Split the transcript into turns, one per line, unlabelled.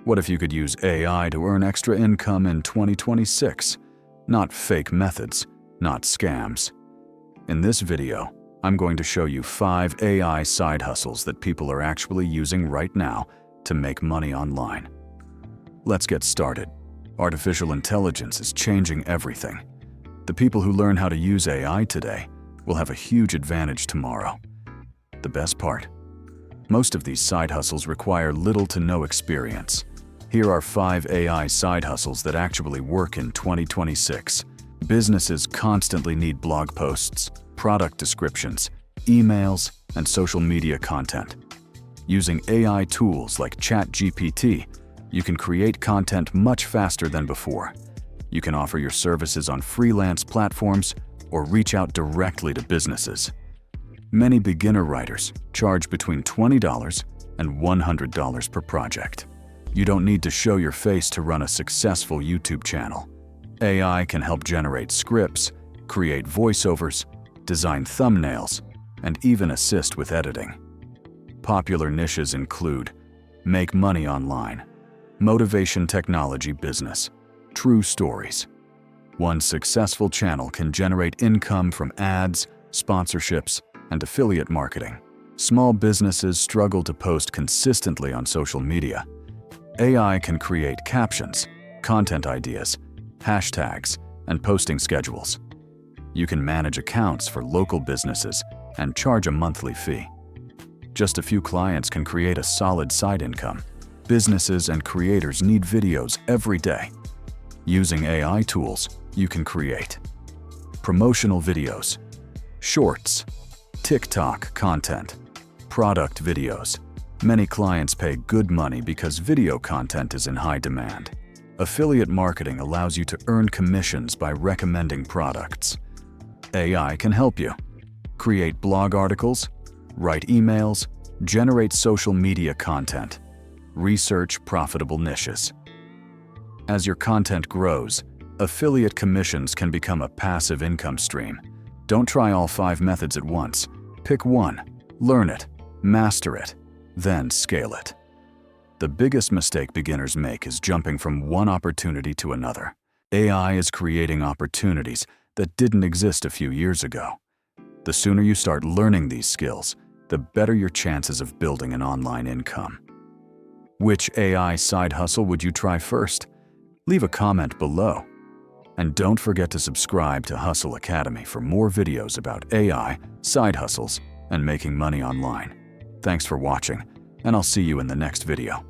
What if you could use AI to earn extra income in 2026? Not fake methods, not scams. In this video, I'm going to show you 5 AI side hustles that people are actually using right now to make money online. Let's get started. Artificial intelligence is changing everything. The people who learn how to use AI today will have a huge advantage tomorrow. The best part? Most of these side hustles require little to no experience. Here are 5 AI side hustles that actually work in 2026. Businesses constantly need blog posts, product descriptions, emails, and social media content. Using AI tools like ChatGPT, you can create content much faster than before. You can offer your services on freelance platforms or reach out directly to businesses. Many beginner writers charge between $20 and $100 per project. You don't need to show your face to run a successful YouTube channel. AI can help generate scripts, create voiceovers, design thumbnails, and even assist with editing. Popular niches include make money online, motivation technology business, true stories. One successful channel can generate income from ads, sponsorships, and affiliate marketing. Small businesses struggle to post consistently on social media. AI can create captions, content ideas, hashtags, and posting schedules. You can manage accounts for local businesses and charge a monthly fee. Just a few clients can create a solid side income. Businesses and creators need videos every day. Using AI tools, you can create promotional videos, shorts, TikTok content, product videos. Many clients pay good money because video content is in high demand. Affiliate marketing allows you to earn commissions by recommending products. AI can help you create blog articles, write emails, generate social media content, research profitable niches. As your content grows, affiliate commissions can become a passive income stream. Don't try all 5 methods at once. Pick one, learn it, master it, then scale it. The biggest mistake beginners make is jumping from one opportunity to another. AI is creating opportunities that didn't exist a few years ago. The sooner you start learning these skills, the better your chances of building an online income. Which AI side hustle would you try first? Leave a comment below. And don't forget to subscribe to Hustle Academy for more videos about AI, side hustles, and making money online. Thanks for watching, and I'll see you in the next video.